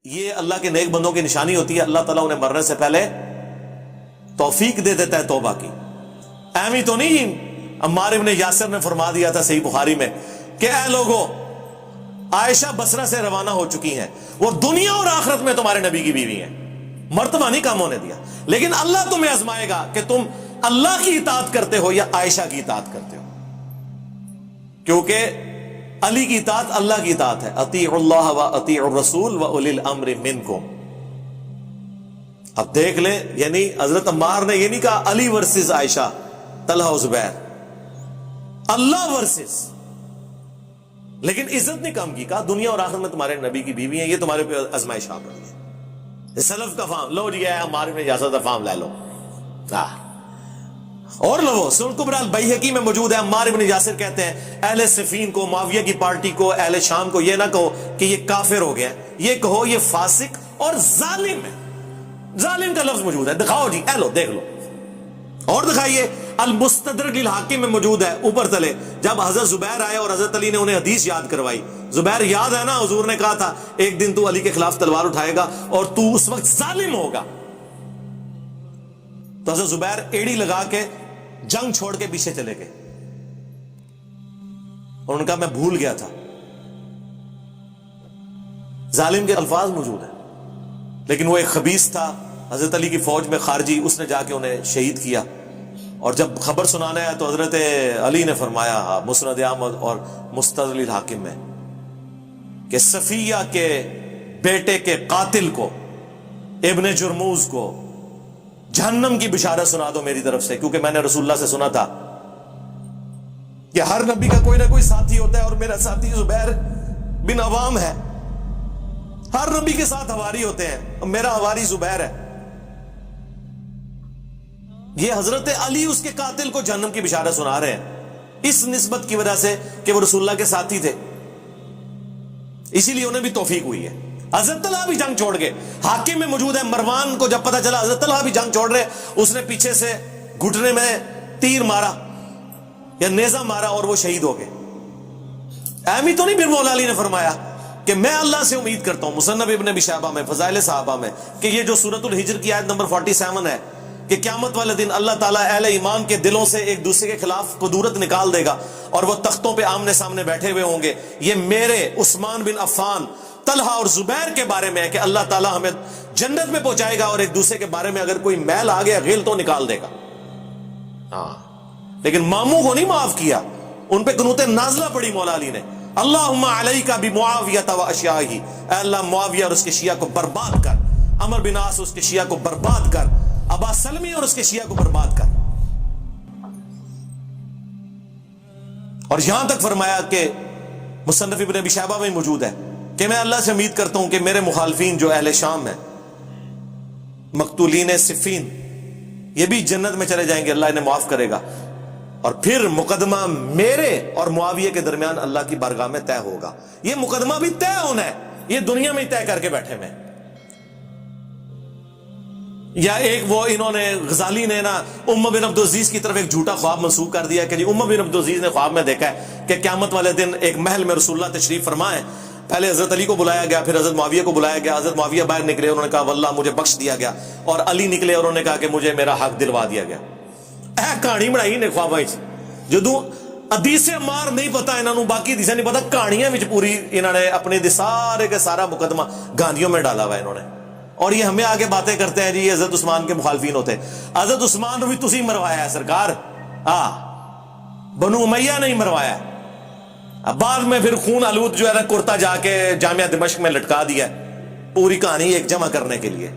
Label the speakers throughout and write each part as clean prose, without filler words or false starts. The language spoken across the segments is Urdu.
Speaker 1: یہ اللہ کے نیک بندوں کی نشانی ہوتی ہے، اللہ تعالیٰ انہیں مرنے سے پہلے توفیق دے دیتا ہے توبہ کی. ایویں تو نہیں عمار ابن یاسر نے فرما دیا تھا صحیح بخاری میں کہ اے لوگو، عائشہ بصرہ سے روانہ ہو چکی ہیں، وہ دنیا اور آخرت میں تمہارے نبی کی بیوی ہیں. مرتبہ نہیں کم ہونے دیا، لیکن اللہ تمہیں آزمائے گا کہ تم اللہ کی اطاعت کرتے ہو یا عائشہ کی اطاعت کرتے ہو، کیونکہ علی کی اطاعت اللہ کی اطاعت ہے. اطیعوا اللہ و اطیعوا الرسول و اولی الامر منکم. اب دیکھ لیں، یعنی حضرت عمار نے یہ نہیں کہا علی ورسز عائشہ، طلحہ و زبیر، اللہ ورسز، لیکن عزت نے کم کی، کہا دنیا اور آخرت میں تمہارے نبی کی بیوی ہیں، یہ تمہارے پہ آزمائش آ پڑی ہے. سلف کا فام لو جی، عمار ابن یاسر کا فام لے لو. اور لو سنن کبری البیہقی میں موجود ہے، عمار ابن یاسر کہتے ہیں اہل صفین کو، معاویہ کی پارٹی کو، اہل شام کو یہ نہ کہو کہ یہ کافر ہو گیا، یہ کہو یہ فاسق اور ظالم ہے. ظالم کا لفظ موجود ہے، دکھاؤ جی، اے لو دیکھ لو. اور دکھائیے، المستدرک للحاکم میں موجود ہے اوپر تلے. جب حضرت زبیر آئے اور حضرت علی نے انہیں حدیث یاد کروائی، زبیر یاد ہے نا، حضور نے کہا تھا ایک دن تو علی کے خلاف تلوار اٹھائے گا اور تو اس وقت ظالم ہوگا. تو حضرت زبیر ایڑی لگا کے جنگ چھوڑ کے پیچھے چلے گئے اور ان کا میں بھول گیا تھا. ظالم کے الفاظ موجود ہیں، لیکن وہ ایک خبیث تھا، حضرت علی کی فوج میں خارجی، اس نے جا کے انہیں شہید کیا. اور جب خبر سنانا ہے تو حضرت علی نے فرمایا مسند احمد اور مستدرک للحاکم میں کہ صفیہ کے بیٹے کے قاتل کو، ابن جرموز کو، جہنم کی بشارت سنا دو میری طرف سے، کیونکہ میں نے رسول اللہ سے سنا تھا کہ ہر نبی کا کوئی نہ کوئی ساتھی ہوتا ہے، اور میرا ساتھی زبیر بن عوام ہے. ہر نبی کے ساتھ حواری ہوتے ہیں، اور میرا حواری زبیر ہے. یہ حضرت علی اس کے قاتل کو جہنم کی بشارت سنا رہے ہیں، اس نسبت کی وجہ سے کہ وہ رسول اللہ کے ساتھی تھے، اسی لیے انہیں بھی توفیق ہوئی ہے. حضرت طلحہ بھی جنگ چھوڑ گئے. حاکم میں موجود ہے، مروان کو جب پتا چلا حضرت طلحہ بھی جنگ چھوڑ رہے، اس نے پیچھے سے گھٹنے میں تیر مارا یا نیزہ مارا اور وہ شہید ہو گئے. ایمی تو نہیں پھر مولا علی نے فرمایا کہ میں اللہ سے امید کرتا ہوں، مصنف ابن ابی شیبہ میں، فضائل صحابہ میں، کہ یہ جو سورۃ الحجر کی آیت نمبر 47 ہے کہ قیامت والے دن اللہ تعالیٰ اہل ایمان کے دلوں سے ایک دوسرے کے خلاف قدورت نکال دے گا اور وہ تختوں پہ آمنے سامنے بیٹھے ہوئے ہوں گے. یہ میرے عثمان بن عفان، طلحہ اور زبیر کے بارے میں ہے کہ اللہ تعالیٰ ہمیں جنت میں پہنچائے گا اور ایک دوسرے کے بارے میں اگر کوئی میل آ گیا، غیل تو نکال دے گا. ہاں، لیکن ماموں کو نہیں معاف کیا، ان پہ قنوت نازلہ پڑی مولا علی نے، اللہم علیک بمعاویہ و اشیاءہ، اے اللہ معاویہ اور اس کے شیعہ کو برباد کر، عمرو بن عاص اس کے شیعہ کو برباد کر، ابا سلمی اور اس کے شیعہ کو برباد کر. اور یہاں تک فرمایا کہ مصنف ابن ابی شیبہ میں موجود ہے کہ میں اللہ سے امید کرتا ہوں کہ میرے مخالفین جو اہل شام ہیں، مقتولین صفین، یہ بھی جنت میں چلے جائیں گے، اللہ انہیں معاف کرے گا. اور پھر مقدمہ میرے اور معاویہ کے درمیان اللہ کی بارگاہ میں طے ہوگا. یہ مقدمہ بھی طے ہونا ہے، یہ دنیا میں ہی طے کر کے بیٹھے میں. یا ایک وہ انہوں نے غزالی نے نا بن عبدالعزیز کی طرف ایک جھوٹا خواب منسوخ کر دیا کہ جی بن عبدالعزیز نے خواب میں دیکھا ہے کہ قیامت والے دن ایک محل میں رسول اللہ تشریف فرمائے. پہلے حضرت علی کو بلایا گیا، پھر حضرت معاویہ کو بلایا گیا. حضرت معاویہ باہر نکلے، انہوں نے کہا واللہ مجھے بخش دیا گیا، اور علی نکلے اور انہوں نے کہا کہ مجھے میرا حق دلوا دیا گیا. کہانی بنائی نے خواباں جدوں حدیث عمار نہیں پتا انہوں نے، باقی حدیثیں نہیں پتا، کہانیاں وچ پوری انہوں نے اپنے سارے کے سارا مقدمہ گاندیوں میں ڈالا ہوا ہے انہوں نے. اور یہ ہمیں آگے باتیں کرتے ہیں جی یہ حضرت عثمان کے مخالفین ہوتے ہیں. حضرت عثمان بھی تسی مروایا ہے سرکار، بنو امیہ نہیں مروایا. اب بعد میں پھر خون آلود جو ہے نا کرتا جا کے جامعہ دمشق میں لٹکا دیا، پوری کہانی ایک جمع کرنے کے لیے.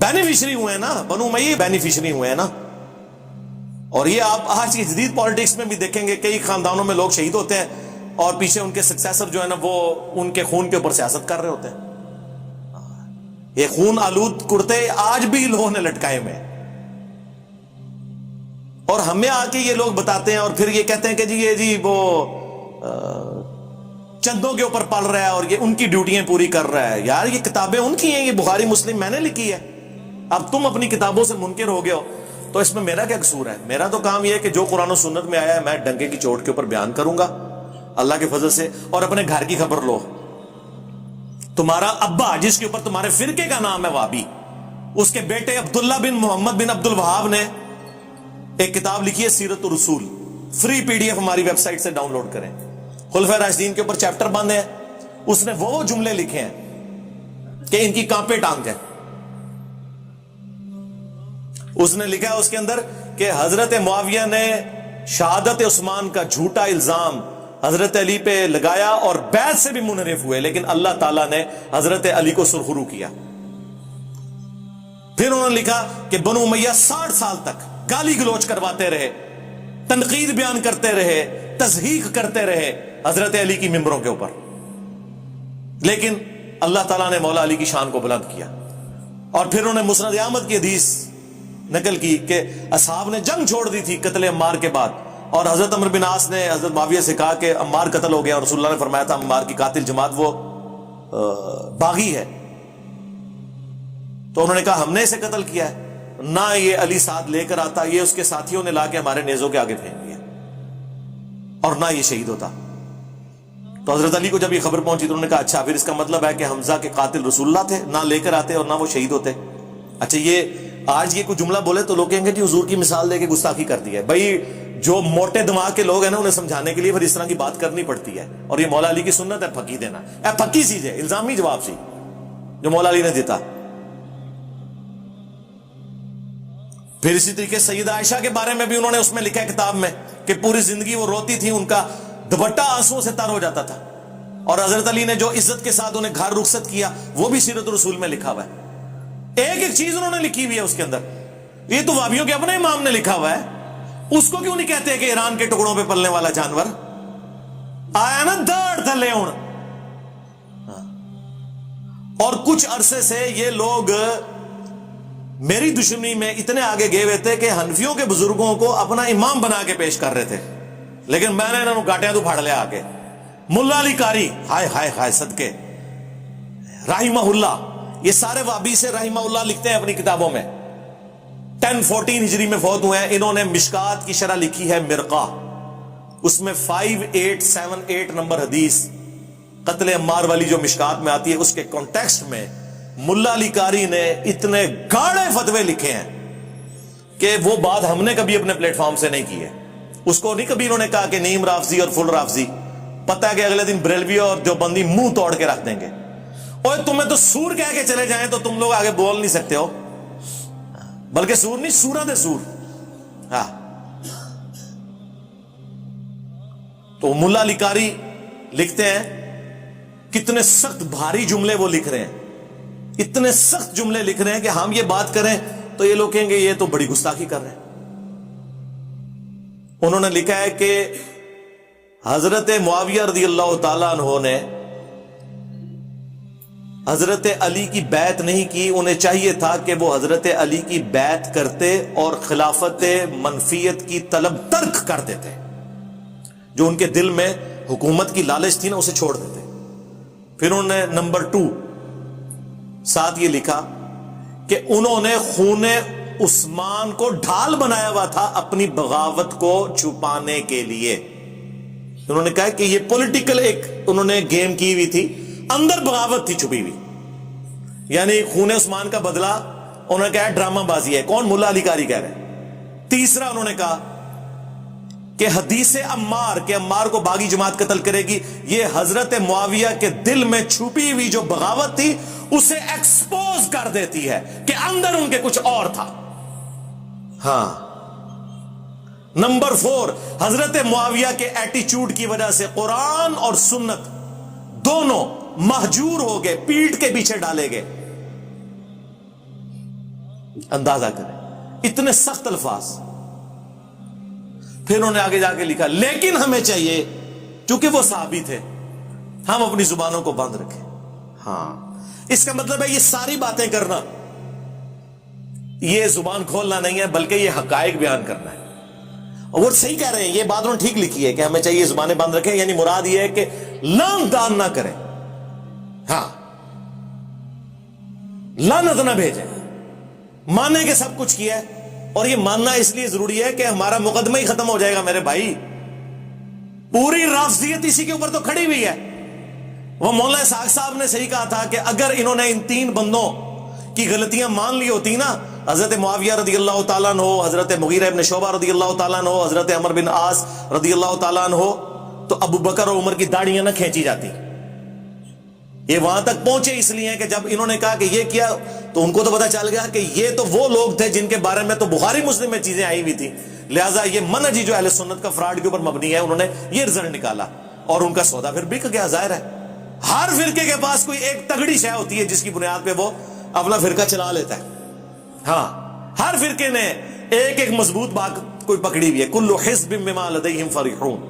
Speaker 1: بینیفیشری ہوئے ہیں نا، بنو امیہ بینیفیشری ہوئے ہیں نا. اور یہ آپ آج کی جدید پالیٹکس میں بھی دیکھیں گے، کئی خاندانوں میں لوگ شہید ہوتے ہیں اور پیچھے ان کے سکسیسر جو ہے نا وہ ان کے خون کے اوپر سیاست کر رہے ہوتے ہیں. یہ خون آلود کرتے آج بھی لوگوں نے لٹکائے میں، اور ہمیں آ کے یہ لوگ بتاتے ہیں اور پھر یہ کہتے ہیں کہ جی یہ جی وہ چندوں کے اوپر پل رہا ہے اور یہ ان کی ڈیوٹیاں پوری کر رہا ہے. یار یہ کتابیں ان کی ہیں، یہ بخاری مسلم میں نے لکھی ہے. اب تم اپنی کتابوں سے منکر ہو گئے ہو تو اس میں میرا کیا قصور ہے؟ میرا تو کام یہ ہے کہ جو قرآن و سنت میں آیا ہے میں ڈنکے کی چوٹ کے اوپر بیان کروں گا اللہ کے فضل سے، اور اپنے گھر کی خبر لو. تمہارا ابا جس کے اوپر تمہارے فرقے کا نام ہے وہابی، اس کے بیٹے عبداللہ بن محمد بن عبد الوہاب نے ایک کتاب لکھی ہے سیرت الرسول، فری پی ڈی ایف ہماری ویب سائٹ سے ڈاؤن لوڈ کریں، خلفائے راشدین کے اوپر چیپٹر باندھے ہیں، اس نے وہ جملے لکھے ہیں کہ ان کی کانپے ٹانگ ہے۔ اس نے لکھا ہے اس کے اندر کہ حضرت معاویہ نے شہادت عثمان کا جھوٹا الزام حضرت علی پہ لگایا اور بیعت سے بھی منحرف ہوئے، لیکن اللہ تعالیٰ نے حضرت علی کو سرخرو کیا۔ پھر انہوں نے لکھا کہ بنو امیہ 60 سال تک گالی گلوچ کرواتے رہے، تنقید بیان کرتے رہے، تضحیق کرتے رہے حضرت علی کی ممبروں کے اوپر، لیکن اللہ تعالیٰ نے مولا علی کی شان کو بلند کیا۔ اور پھر انہوں نے مسند احمد کی حدیث نقل کی کہ اصحاب نے جنگ چھوڑ دی تھی قتل عمار کے بعد، اور حضرت عمرو بن عاص نے حضرت معاویہ سے کہا کہ عمار قتل ہو گیا، اور رسول اللہ نے فرمایا تھا عمار کی قاتل جماعت وہ باغی ہے، تو انہوں نے کہا ہم نے اسے قتل کیا ہے، نہ یہ علی ساتھ لے کر آتا، یہ اس کے ساتھیوں نے لا کے ہمارے نیزوں کے آگے پھینک دیا، اور نہ یہ شہید ہوتا۔ تو حضرت علی کو جب یہ خبر پہنچی تو انہوں نے کہا اچھا پھر اس کا مطلب ہے کہ حمزہ کے قاتل رسول اللہ تھے، نہ لے کر آتے اور نہ وہ شہید ہوتے۔ اچھا یہ آج یہ کوئی جملہ بولے تو لوگ کہیں گے جی حضور کی مثال دے کے گستاخی کر دی ہے۔ بھائی جو موٹے دماغ کے لوگ ہیں نا انہیں سمجھانے کے لیے پھر اس طرح کی بات کرنی پڑتی ہے، اور یہ مولا علی کی سنت ہے پھکی دینا، پھکی چیز ہے، الزامی جواب سی جو مولا علی نے دیتا۔ پھر اسی طریقے سیدہ عائشہ کے بارے میں بھی انہوں نے اس میں لکھا ہے کتاب میں کہ پوری زندگی وہ روتی تھی، ان کا دوپٹہ آنسوؤں سے تر ہو جاتا تھا، اور حضرت علی نے جو عزت کے ساتھ انہیں گھر رخصت کیا وہ بھی سیرت الرسول میں لکھا ہوا ہے۔ ایک ایک چیز انہوں نے لکھی ہوئی ہے اس کے اندر، یہ تو وہابیوں کے اپنے امام نے لکھا ہوا ہے، اس کو کیوں نہیں کہتے کہ ایران کے ٹکڑوں پہ پلنے والا جانور آیا نا داڑ تھلے ہون۔ اور کچھ عرصے سے یہ لوگ میری دشمنی میں اتنے آگے گئے ہوئے تھے کہ حنفیوں کے بزرگوں کو اپنا امام بنا کے پیش کر رہے تھے، لیکن میں نے انہوں نے گاٹیاں تو پھاڑ لیا آگے۔ ملا علی قاری ہائے ہائے ہائے صدقے رحمہ اللہ، یہ سارے وہابی سے رحمہ اللہ لکھتے ہیں اپنی کتابوں میں، 1014 ہجری میں فوت ہوئے ہیں۔ انہوں نے مشکات کی شرح لکھی ہے مرقہ، اس میں 5878 نمبر حدیث قتل عمار والی جو مشکات میں آتی ہے اس کے کانٹیکسٹ میں ملا علی قاری نے اتنے گاڑے فتوے لکھے ہیں کہ وہ بات ہم نے کبھی اپنے پلیٹ فارم سے نہیں کی ہے۔ اس کو نہیں کبھی انہوں نے کہا کہ نیم رافضی اور فل رافضی، پتہ ہے کہ اگلے دن بریلوی اور دیوبندی منہ توڑ کے رکھ دیں گے، اور تمہیں تو سور کہہ کے چلے جائیں تو تم لوگ آگے بول نہیں سکتے ہو، بلکہ سور نہیں سورت ہے سور۔ ہاں تو ملا علی قاری لکھتے ہیں، کتنے سخت بھاری جملے وہ لکھ رہے ہیں، اتنے سخت جملے لکھ رہے ہیں کہ ہم یہ بات کریں تو یہ لوگ کہیں گے یہ تو بڑی گستاخی کر رہے ہیں۔ انہوں نے لکھا ہے کہ حضرت معاویہ رضی اللہ تعالیٰ عنہ نے حضرت علی کی بیعت نہیں کی، انہیں چاہیے تھا کہ وہ حضرت علی کی بیعت کرتے اور خلافت منفیت کی طلب ترک کر دیتے، جو ان کے دل میں حکومت کی لالچ تھی نا اسے چھوڑ دیتے۔ پھر انہوں نے نمبر 2 ساتھ یہ لکھا کہ انہوں نے خون عثمان کو ڈھال بنایا ہوا تھا اپنی بغاوت کو چھپانے کے لیے۔ انہوں نے کہا کہ یہ پولیٹیکل ایک انہوں نے گیم کی ہوئی تھی، اندر بغاوت تھی چھپی ہوئی، یعنی خون عثمان کا بدلہ انہوں نے کہا ڈرامہ بازی ہے۔ کون؟ ملا علی قاری کہہ رہے ہیں۔ تیسرا انہوں نے کہا کہ حدیث عمار کہ عمار کو باغی جماعت قتل کرے گی، یہ حضرت معاویہ کے دل میں چھپی ہوئی جو بغاوت تھی اسے ایکسپوز کر دیتی ہے کہ اندر ان کے کچھ اور تھا۔ ہاں نمبر 4 حضرت معاویہ کے ایٹیچیوڈ کی وجہ سے قرآن اور سنت دونوں مہجور ہو گئے، پیٹھ کے پیچھے ڈالے گئے۔ اندازہ کریں اتنے سخت الفاظ۔ پھر انہوں نے آگے جا کے لکھا لیکن ہمیں چاہیے چونکہ وہ صحابی تھے ہم اپنی زبانوں کو بند رکھیں۔ ہاں اس کا مطلب ہے یہ ساری باتیں کرنا یہ زبان کھولنا نہیں ہے، بلکہ یہ حقائق بیان کرنا ہے۔ اور وہ صحیح کہہ رہے ہیں، یہ بات انہوں نے ٹھیک لکھی ہے کہ ہمیں چاہیے زبانیں بند رکھیں، یعنی مراد یہ ہے کہ لام دان نہ کریں، ہاں لعنت نہ بھیجیں، مانے کہ سب کچھ کیا ہے۔ اور یہ ماننا اس لیے ضروری ہے کہ ہمارا مقدمہ ہی ختم ہو جائے گا میرے بھائی، پوری رافضیت اسی کے اوپر تو کھڑی ہوئی ہے وہ مولانا اسحاق صاحب نے صحیح کہا تھا کہ اگر انہوں نے ان 3 بندوں کی غلطیاں مان لی ہوتی نا، حضرت معاویہ رضی اللہ تعالیٰ عنہ، حضرت مغیرہ ابن شعبہ رضی اللہ تعالیٰ عنہ، حضرت عمر بن عاص رضی اللہ تعالیٰ عنہ، تو ابو بکر اور عمر کی داڑیاں نہ کھینچی جاتی. یہ وہاں تک پہنچے اس لیے کہ جب انہوں نے کہا کہ یہ کیا تو ان کو تو پتا چل گیا کہ یہ تو وہ لوگ تھے جن کے بارے میں تو بخاری مسلم میں چیزیں آئی ہوئی تھی، لہٰذا یہ منہج جو اہل سنت کا فراڈ کے اوپر مبنی ہے، انہوں نے یہ رزلٹ نکالا اور ان کا سودا پھر بک گیا. ظاہر ہے ہر فرقے کے پاس کوئی ایک تگڑی شے ہوتی ہے جس کی بنیاد پہ وہ اپنا فرقہ چلا لیتا ہے. ہاں ہر فرقے نے ایک مضبوط بات کوئی پکڑی ہوئی ہے. کل حزب بما لدیہم فرحون.